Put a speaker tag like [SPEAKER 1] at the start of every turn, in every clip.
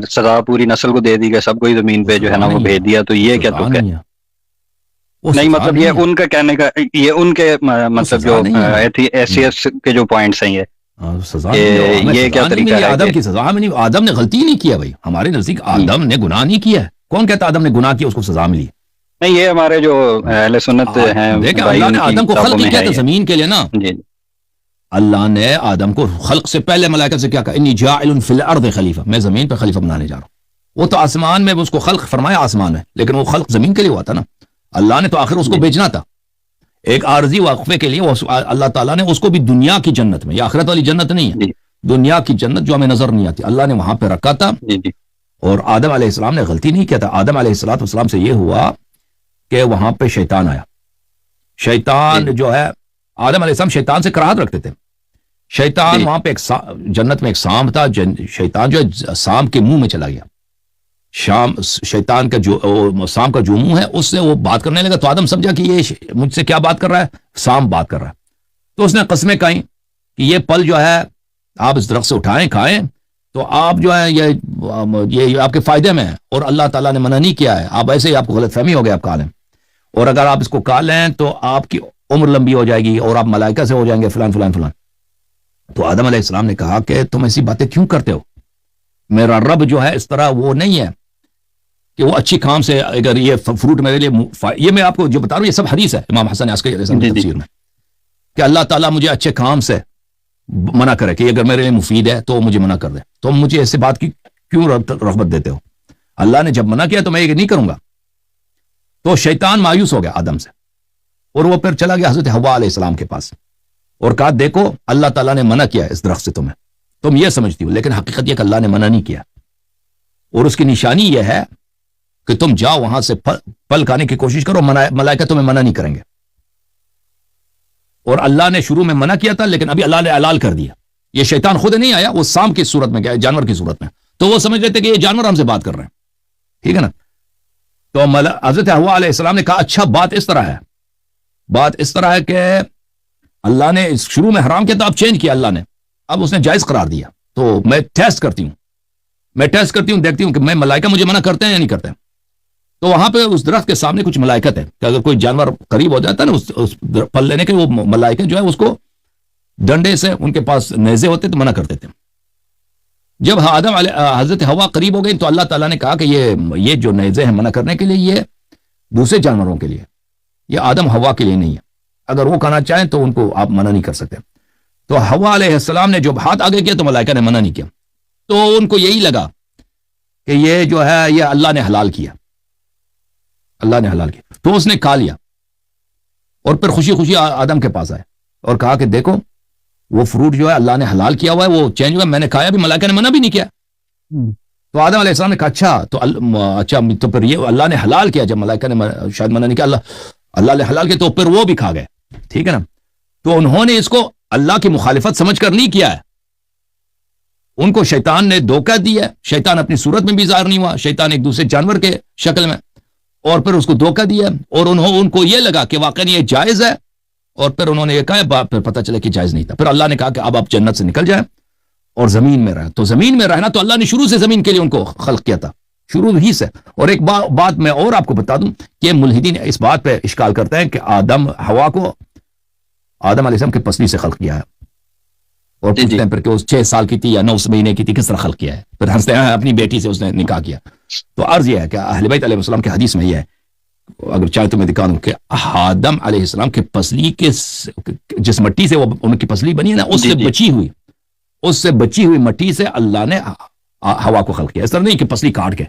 [SPEAKER 1] سزا پوری نسل کو دے دی گئی، سب کو ہی زمین پہ جو ہے نا وہ بھیج دیا، تو یہ کیا تو نہیں مطلب یہ ان کا کہنے کا، یہ ان کے مطلب جو ایس کے جو پوائنٹس ہیں یہ کیا طریقہ ہے؟
[SPEAKER 2] آدم کی سزا میں نہیں، آدم نے غلطی نہیں کیا بھائی، ہمارے نزدیک آدم نے گناہ نہیں کیا ہے، کون کہتا آدم نے گناہ کیا اس کو سزا ملی؟
[SPEAKER 1] نہیں یہ ہمارے جو اہل سنت ہیں،
[SPEAKER 2] دیکھیں اللہ نے آدم کو خلق کیا تھا زمین کے لیے نا، اللہ نے آدم کو خلق سے پہلے ملائکہ سے کیا کہا، انی جاعل فی الارض خلیفہ، میں زمین پہ خلیفہ بنانے جا رہا ہوں۔ وہ تو آسمان میں اس کو خلق فرمایا آسمان میں، لیکن وہ خلق زمین کے لیے ہوا تھا نا، اللہ نے تو آخر اس کو بھیجنا تھا ایک عارضی وقفے کے لیے، اللہ تعالیٰ نے اس کو بھی دنیا کی جنت میں، یہ آخرت والی جنت نہیں ہے، دنیا کی جنت جو ہمیں نظر نہیں آتی، اللہ نے وہاں پہ رکھا تھا۔ اور آدم علیہ السلام نے غلطی نہیں کیا تھا، آدم علیہ السلام سے یہ ہوا کہ وہاں پہ شیطان آیا، شیطان جو ہے آدم علیہ السلام شیطان سے کراہت رکھتے تھے، شیطان وہاں پہ ایک جنت میں ایک سانپ تھا، شیطان جو ہے سانپ کے منہ میں چلا گیا، شیطان کا جو سانپ کا جو منہ ہے اس سے وہ بات کرنے لگا، تو آدم سمجھا کہ یہ مجھ سے کیا بات کر رہا ہے، سانپ بات کر رہا ہے، تو اس نے قسمیں کھائیں کہ یہ پل جو ہے آپ اس درخت سے اٹھائیں کھائیں تو آپ جو ہے یہ آپ کے فائدے میں ہے، اور اللہ تعالیٰ نے منع نہیں کیا ہے، آپ ایسے ہی آپ کو غلط فہمی ہو گیا آپ کھا لیں، اور اگر آپ اس کو کھا لیں تو آپ کی عمر لمبی ہو جائے گی اور آپ ملائکہ سے ہو جائیں گے فلان فلان فلان۔ تو آدم علیہ السلام نے کہا کہ تم ایسی باتیں کیوں کرتے ہو، میرا رب جو ہے اس طرح وہ نہیں ہے کہ وہ اچھی کام سے، اگر یہ فروٹ میرے لیے یہ میں آپ کو جو بتا رہا ہوں یہ سب حدیث ہے امام حسن عسکری علیہ السلام کی تفسیر میں، کہ اللہ تعالیٰ مجھے اچھے کام سے منع کرے کہ اگر میرے لیے مفید ہے تو مجھے منع کر دے، تو مجھے ایسے بات کی کیوں رغبت دیتے ہو، اللہ نے جب منع کیا تو میں یہ نہیں کروں گا۔ تو شیطان مایوس ہو گیا آدم سے، اور وہ پھر چلا گیا حضرت حوا علیہ السلام کے پاس اور کہا دیکھو اللہ تعالیٰ نے منع کیا اس درخت سے، تم یہ سمجھتی ہو لیکن حقیقت یہ کہ اللہ نے منع نہیں کیا، اور اس کی نشانی یہ ہے کہ تم جاؤ وہاں سے پھل کھانے کی کوشش کرو، ملائکہ تمہیں منع نہیں کریں گے، اور اللہ نے شروع میں منع کیا تھا لیکن ابھی اللہ نے حلال کر دیا، یہ شیطان خود نہیں آیا، وہ سانپ کی صورت میں گیا، جانور کی صورت میں، تو وہ سمجھ لیتے کہ یہ جانور ہم سے بات کر رہے ہیں، ٹھیک ہے نا۔ تو حضرت حوا علیہ السلام نے کہا اچھا بات اس طرح ہے، بات اس طرح ہے کہ اللہ نے شروع میں حرام کیا تھا، اب چینج کیا اللہ نے، اب اس نے جائز قرار دیا، تو میں ٹیسٹ کرتی ہوں دیکھتی ہوں کہ میں ملائکہ مجھے منع کرتے ہیں یا نہیں کرتے ہیں۔ تو وہاں پہ اس درخت کے سامنے کچھ ملائکت ہے کہ اگر کوئی جانور قریب ہو جاتا ہے نا اس پھل لینے کے، وہ ملائکہ جو ہے اس کو ڈنڈے سے، ان کے پاس نیزے ہوتے تو منع کرتے تھے۔ جب حضرت حوا قریب ہو گئی تو اللہ تعالیٰ نے کہا کہ یہ جو نیزے ہیں منع کرنے کے لیے یہ دوسرے جانوروں کے لیے، یہ آدم حوا کے لیے نہیں ہے، اگر وہ کھانا چاہیں تو ان کو آپ منع نہیں کر سکتے۔ تو حوا علیہ السلام نے جب ہاتھ آگے کیا تو ملائکہ نے منع نہیں کیا، تو ان کو یہی لگا کہ یہ جو ہے یہ اللہ نے حلال کیا، اللہ نے حلال کیا، تو اس نے کھا لیا، اور پھر خوشی خوشی آدم کے پاس آئے اور کہا کہ دیکھو وہ فروٹ جو ہے اللہ نے حلال کیا ہوا ہے، وہ چینج ہوا، میں نے کھایا بھی، ملائکہ نے منع بھی نہیں کیا۔ تو آدم علیہ السلام نے کہا اچھا تو پھر یہ اللہ نے حلال کیا، جب ملائکہ نے شاید منع نہیں کیا، اللہ نے حلال کیا، تو پھر وہ بھی کھا گئے، ٹھیک ہے نا۔ تو انہوں نے اس کو اللہ کی مخالفت سمجھ کر نہیں کیا ہے، ان کو شیطان نے دھوکہ دیا، شیطان اپنی صورت میں بھی ظاہر نہیں ہوا، شیطان ایک دوسرے جانور کے شکل میں، اور پھر اس کو دھوکہ دیا، اور ان کو یہ لگا کہ واقعی یہ جائز ہے، اور پھر انہوں نے یہ کہا، پھر پتہ چلا کہ جائز نہیں تھا۔ پھر اللہ نے کہا کہ اب آپ جنت سے نکل جائیں اور زمین میں رہیں، تو زمین میں رہنا تو اللہ نے شروع سے زمین کے لیے ان کو خلق کیا تھا، شروع ہی سے۔ اور ایک بات میں اور آپ کو بتا دوں کہ ملحدین اس بات پہ اشکال کرتے ہیں کہ حوا کو آدم علیہ السلام کے پسلی سے خلق کیا ہے، اور پوچھتے ہیں پھر کہ اس 6 سال کی تھی یا 9 مہینے کی تھی، کس طرح خلق کیا ہے، پھر ہنستے ہیں اپنی بیٹی سے اس نے نکاح کیا۔ تو عرض یہ ہے کہ اہل بیت علیہ السلام کے حدیث میں یہ ہے، اگر چاہے تو میں دکھا دوں کہ آدم علیہ السلام کے پسلی کے جس مٹی سے وہ ان کی پسلی بنی ہے نا، اس سے بچی ہوئی مٹی سے اللہ نے ہوا کو خلق کیا، اس طرح نہیں کہ پسلی کاٹ کے،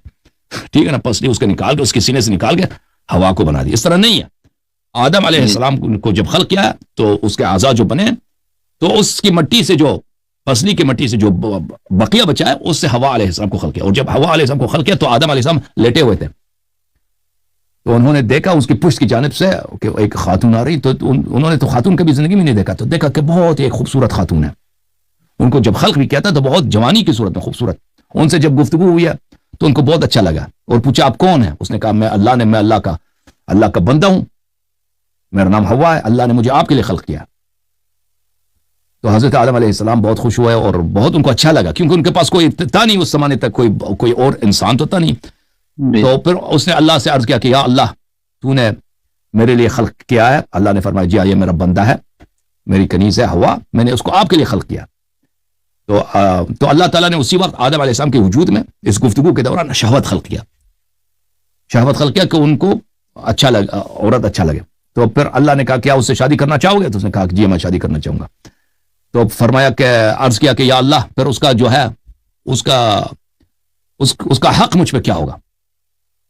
[SPEAKER 2] ٹھیک ہے نا، پسلی اس کے نکال کے، اس کے سینے سے نکال کے ہوا کو بنا دی، اس طرح نہیں ہے۔ آدم علیہ السلام کو جب خلق کیا تو اس کے اعضاء جو بنے، تو اس کی مٹی سے جو پسلی کی مٹی سے جو بقیہ بچا ہے اس سے حوا علیہ السلام کو خلق کیا، اور جب حوا علیہ السلام کو خلق کیا تو آدم علیہ السلام لیٹے ہوئے تھے، تو انہوں نے دیکھا اس کی پشت کی جانب سے کہ ایک خاتون آ رہی، تو انہوں نے تو خاتون کبھی زندگی میں نہیں دیکھا، تو دیکھا کہ بہت ایک خوبصورت خاتون ہے، ان کو جب خلق بھی کیا تھا تو بہت جوانی کی صورت میں خوبصورت، ان سے جب گفتگو ہوئی ہے تو ان کو بہت اچھا لگا، اور پوچھا آپ کون ہیں، اس نے کہا میں اللہ کا بندہ ہوں، میرا نام حوا ہے، اللہ نے مجھے آپ کے لیے خلق کیا۔ تو حضرت آدم علیہ السلام بہت خوش ہوئے اور بہت ان کو اچھا لگا، کیونکہ ان کے پاس کوئی تھا نہیں اس زمانے تک، کوئی اور انسان تو تھا نہیں. تو پھر اس نے اللہ سے عرض کیا کہ یا اللہ تو نے میرے لیے خلق کیا ہے. اللہ نے فرمایا جی یہ میرا بندہ ہے، میری کنیز ہے ہوا، میں نے اس کو آپ کے لیے خلق کیا. تو اللہ تعالیٰ نے اسی وقت آدم علیہ السلام کے وجود میں اس گفتگو کے دوران شہوت خلق کیا کہ ان کو اچھا لگا، عورت اچھا لگے. تو پھر اللہ نے کہا کیا اس سے شادی کرنا چاہو گے؟ تو اس نے کہا کہ جی میں شادی کرنا چاہوں گا. تو فرمایا کہ عرض کیا کہ یا اللہ پھر اس کا جو ہے اس کا حق مجھ پہ کیا ہوگا،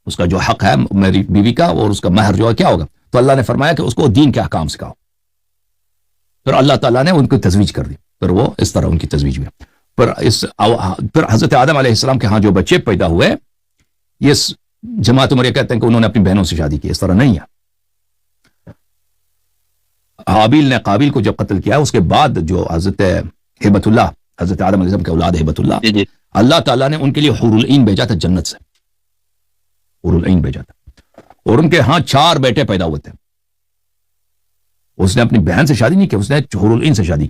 [SPEAKER 2] اس کا جو حق ہے میری بیوی کا اور اس کا مہر جو ہے کیا ہوگا. تو اللہ نے فرمایا کہ اس کو دین کے احکام سکھاؤ. پھر اللہ تعالیٰ نے ان کو تزویج کر دی، پھر وہ اس طرح ان کی تزویج ہوئی. پھر حضرت آدم علیہ السلام کے ہاں جو بچے پیدا ہوئے، یہ جماعت عمر یہ کہتے ہیں کہ انہوں نے اپنی بہنوں سے شادی کی، اس طرح نہیں ہے. حابیل نے قابیل کو جب قتل کیا اس کے بعد جو حضرت ہبت اللہ، حضرت آدم علیہ السلام کے اولاد ہبت اللہ، اللہ تعالیٰ نے ان کے لیے حور العین بھیجا تھا، جنت سے حور العین بھیجا تھا، اور ان کے ہاں 4 بیٹے پیدا ہوئے تھے. اس نے اپنی بہن سے شادی نہیں کی، اس نے حور العین سے شادی کی.